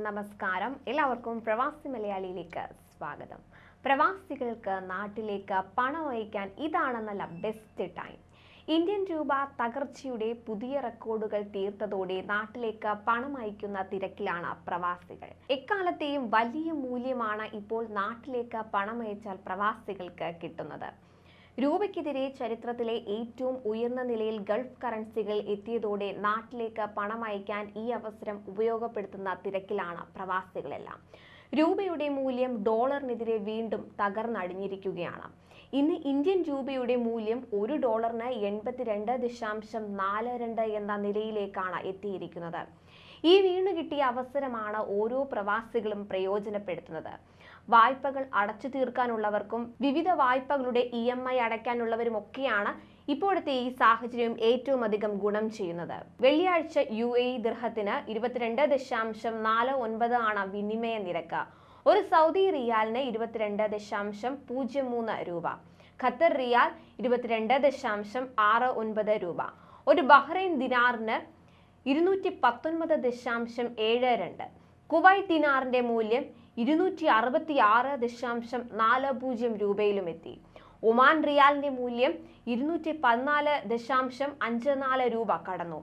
നമസ്കാരം, എല്ലാവർക്കും പ്രവാസി മലയാളിയിലേക്ക് സ്വാഗതം. പ്രവാസികൾക്ക് നാട്ടിലേക്ക് പണം അയക്കാൻ ഇതാണ് നല്ല ബെസ്റ്റ് ടൈം. ഇന്ത്യൻ രൂപ തകർച്ചയുടെ പുതിയ റെക്കോർഡുകൾ തീർത്തതോടെ നാട്ടിലേക്ക് പണം അയക്കുന്ന തിരക്കിലാണ് പ്രവാസികൾ. എക്കാലത്തെയും വലിയ മൂല്യമാണ് ഇപ്പോൾ നാട്ടിലേക്ക് പണം അയച്ചാൽ പ്രവാസികൾക്ക് കിട്ടുന്നത്. രൂപയ്ക്കെതിരെ ചരിത്രത്തിലെ ഏറ്റവും ഉയർന്ന നിലയിൽ ഗൾഫ് കറൻസികൾ എത്തിയതോടെ നാട്ടിലേക്ക് പണം അയക്കാൻ ഈ അവസരം ഉപയോഗപ്പെടുത്തുന്ന തിരക്കിലാണ് പ്രവാസികളെല്ലാം. രൂപയുടെ മൂല്യം ഡോളറിനെതിരെ വീണ്ടും തകർന്നടിഞ്ഞിരിക്കുകയാണ്. ഇന്ന് ഇന്ത്യൻ രൂപയുടെ മൂല്യം $1 82.42 എന്ന നിലയിലേക്കാണ് എത്തിയിരിക്കുന്നത്. ഈ വീണു കിട്ടിയ അവസരമാണ് ഓരോ പ്രവാസികളും പ്രയോജനപ്പെടുത്തുന്നത്. വായ്പകൾ അടച്ചു തീർക്കാനുള്ളവർക്കും വിവിധ വായ്പകളുടെ EMI അടയ്ക്കാനുള്ളവരുമൊക്കെയാണ് ഇപ്പോഴത്തെ ഈ സാഹചര്യം ഏറ്റവും അധികം ഗുണം ചെയ്യുന്നത്. വെള്ളിയാഴ്ച UAE ദിർഹത്തിന് 22.49 ആണ് വിനിമയ നിരക്ക്. ഒരു സൗദി റിയാലിന് 22.03 രൂപ, ഖത്തർ റിയാൽ 22.69 രൂപ, ഒരു ബഹ്റൈൻ ദിനാറിന് 219.72, കുവൈറ്റ് ദിനാറിന്റെ മൂല്യം 266.40 രൂപയിലും എത്തി. ഒമാൻ റിയാലിന്റെ മൂല്യം 214.54 രൂപ കടന്നു.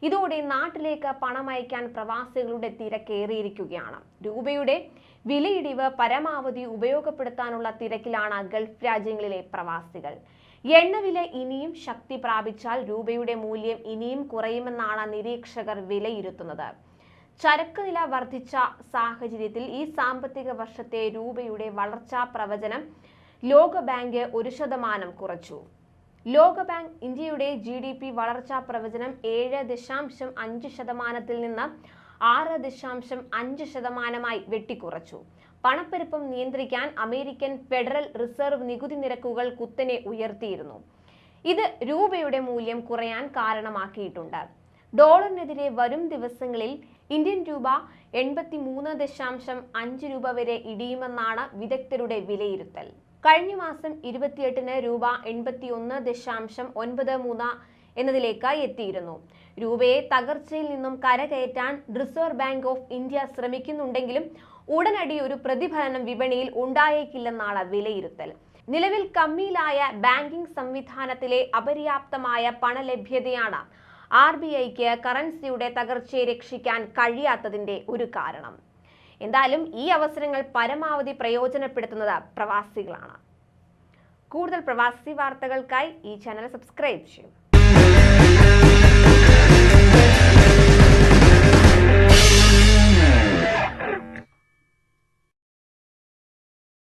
ഇതോടെ നാട്ടിലേക്ക് പണം അയക്കാൻ പ്രവാസികളുടെ തിരക്കേറിയിരിക്കുകയാണ്. രൂപയുടെ വിലയിടിവ് പരമാവധി ഉപയോഗപ്പെടുത്താനുള്ള തിരക്കിലാണ് ഗൾഫ് രാജ്യങ്ങളിലെ പ്രവാസികൾ. എണ്ണവില ഇനിയും ശക്തി പ്രാപിച്ചാൽ രൂപയുടെ മൂല്യം ഇനിയും കുറയുമെന്നാണ് നിരീക്ഷകർ വിലയിരുത്തുന്നത്. ചരക്ക് നില വർദ്ധിച്ച സാഹചര്യത്തിൽ ഈ സാമ്പത്തിക വർഷത്തെ രൂപയുടെ വളർച്ചാ പ്രവചനം ലോകബാങ്ക് 1% കുറച്ചു. ലോകബാങ്ക് ഇന്ത്യയുടെ GDP വളർച്ചാ പ്രവചനം 7.5% നിന്ന് 6.5% വെട്ടിക്കുറച്ചു. പണപ്പെരുപ്പം നിയന്ത്രിക്കാൻ അമേരിക്കൻ ഫെഡറൽ റിസർവ് നികുതി നിരക്കുകൾ കുത്തനെ ഉയർത്തിയിരുന്നു. ഇത് രൂപയുടെ മൂല്യം കുറയാൻ കാരണമാക്കിയിട്ടുണ്ട്. ഡോളറിനെതിരെ വരും ദിവസങ്ങളിൽ ഇന്ത്യൻ രൂപ 83.5 രൂപ വരെ ഇടിയുമെന്നാണ് വിദഗ്ധരുടെ വിലയിരുത്തൽ. കഴിഞ്ഞ മാസം 28-ന് രൂപ 81.93 എന്നതിലേക്ക് എത്തിയിരുന്നു. രൂപയെ തകർച്ചയിൽ നിന്നും കരകയറ്റാൻ റിസർവ് ബാങ്ക് ഓഫ് ഇന്ത്യ ശ്രമിക്കുന്നുണ്ടെങ്കിലും ഉടനടി ഒരു പ്രതിഫലനം വിപണിയിൽ ഉണ്ടായേക്കില്ലെന്നാണ് വിലയിരുത്തൽ. നിലവിൽ കമ്മിയിലായ ബാങ്കിംഗ് സംവിധാനത്തിലെ അപര്യാപ്തമായ പണലഭ്യതയാണ് RBIക്ക് കറൻസിയുടെ തകർച്ചയെ രക്ഷിക്കാൻ കഴിയാത്തതിന്റെ ഒരു കാരണം. എന്തായാലും ഈ അവസരങ്ങൾ പരമാവധി പ്രയോജനപ്പെടുത്തുന്നത് പ്രവാസികളാണ്. കൂടുതൽ പ്രവാസി വാർത്തകൾക്കായി ഈ ചാനൽ സബ്സ്ക്രൈബ് ചെയ്യൂ.